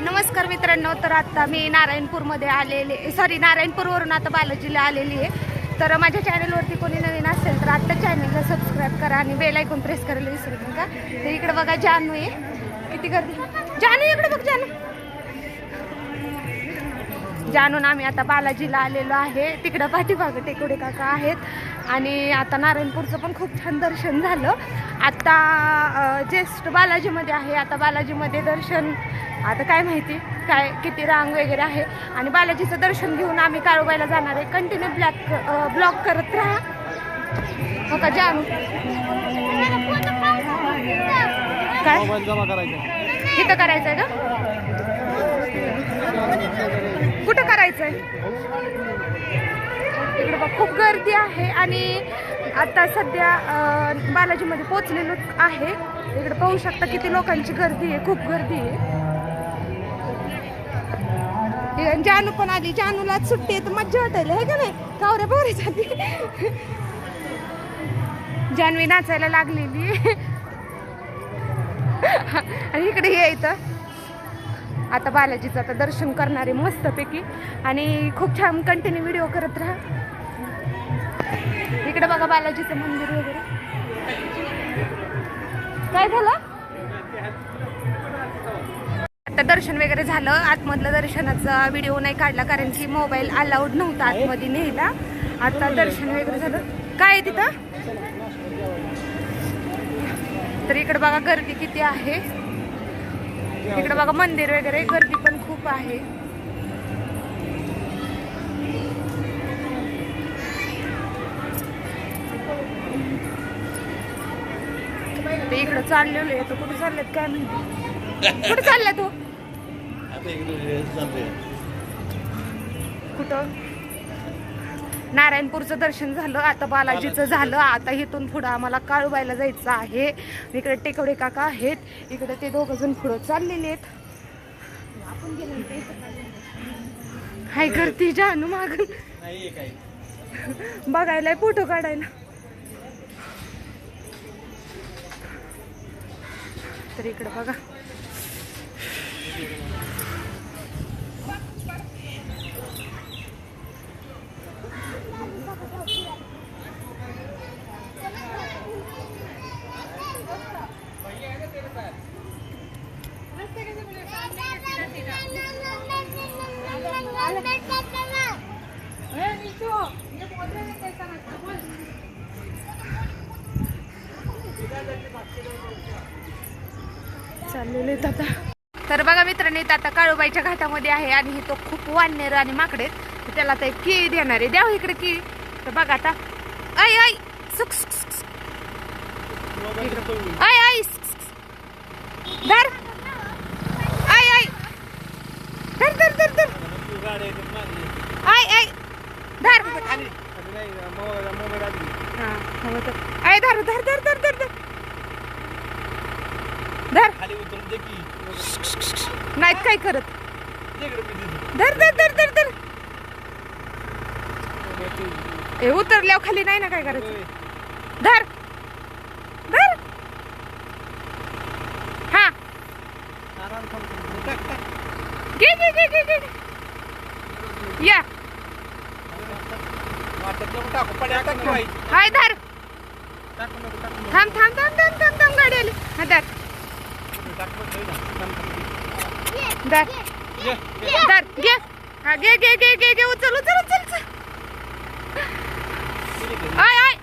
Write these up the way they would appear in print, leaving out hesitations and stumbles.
नमस्कार मित्रांनो. तर आता मी नारायणपूरमध्ये नारायणपूरवरून आता बालाजीला आलेली आहे. तर माझ्या चॅनलवरती कोणी नवीन असेल तर आता चॅनलला सबस्क्राईब करा आणि बेल आयकॉन प्रेस करायला विसरू नका. तर इकडे बघा जानू आहे, किती गर्दी. जानू इकडे बघ, जानून आम्ही आता बालाजीला आलेलो आहे. तिकडं पाठीमागं टेकोडे काका आहेत आणि आता नारायणपूरचं पण खूप छान दर्शन झालं. आता जस्ट बालाजीमध्ये आहे. आता बालाजीमध्ये दर्शन आता काय माहिती काय किती रांग वगैरे आहे. आणि बालाजीचं दर्शन घेऊन आम्ही काळोबाईला जाणार आहे. कंटिन्यू ब्लॉग करत राहा. हो का जानू, काय इथं करायचंय का? कुठं करायचंय? इकडे बघ खूप गर्दी आहे आणि आता सध्या बालाजीमध्ये पोहोचलेलोच आहे. इकडे पाहू शकता किती लोकांची गर्दी आहे, खूप गर्दी आहे. जानू पण आली. जानूला सुट्टी आहे तर मज्जा वाटायला आहे का नाही? कावऱ्या पोहऱ्यासाठी जानवी नाचायला लागलेली आहे. आणि इकडे हे इथं आता बालाजीचं आता दर्शन करणारे मस्तपैकी आणि खूप छान कंटिन्यू व्हिडिओ करत राहा. इकडे बघा बालाजीचं मंदिर वगैरे. काय झालं? आता दर्शन वगैरे झालं. आतमधलं दर्शनाचा व्हिडिओ नाही काढला कारण की मोबाईल अलाउड नव्हता आतमध्ये न्यायला. आता दर्शन वगैरे झालं. काय आहे तिथं? तर इकडे बघा गर्दी किती आहे. इकडे बघा मंदिर वगैरे, गर्दी पण खूप आहे. इकडे चाललेलो आहे. तो कुठे चाललेत काय माहिती? कुठे चाललाय तू? कुठं? नारायणपूरचं दर्शन झालं. आता बालाजीचं झालं. आता इथून पुढं आम्हाला काळूबाईला जायचं आहे. इकडे टेकवडे काका आहेत. इकडे ते दोघ जण पुढं चाललेले आहेत. हाय गर्दी जानू माग बघायला, फोटो काढायला. तर इकडे बघा चाललेले आता. तर बघा मित्रांनो, आता काळूबाईच्या घाटामध्ये आहे आणि तो खूप वाननेर आणि माकडे. त्याला आता एक केळी देणार आहे. द्याव इकडे केळी. तर बघा आता आई आई सुक आई आई धर आई आई धर धर धर धर आई आई धर आई धर धर धर धर धर धर धर नाहीत काय करत. धर धर धर धर धर. हे उतरल्यावर खाली नाही ना काय करायचं. धर धर. हा घे घे घे घे घे. या हाय धर. थांब थांब थांब थांब थांब थांब. गाडी आली. हा धर धर धर घे. हा घे घे घे घे घे. उचल उचल उचल. आय आय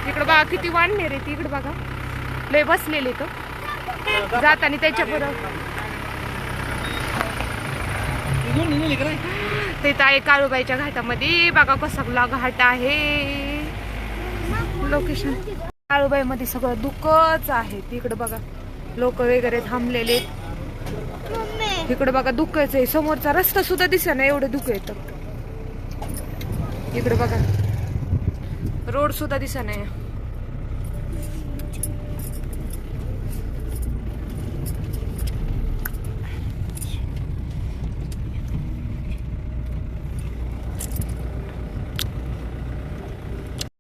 इकडं बघा किती वाढणे रे. इकडे बघा लय बसलेले तर जात आणि त्याच्या बरोबर ते आहे काळूबाईच्या घाटामध्ये. बघा कसा घाट आहे. लोकेशन काळूबाई मध्ये सगळं दुःखच आहे. तिकडे बघा लोक वगैरे थांबलेले. इकडे बघा दुःखच आहे. समोरचा रस्ता सुद्धा दिसत नाही, एवढं दुःख येतं. इकडे बघा रोड सुद्धा दिसत नाही.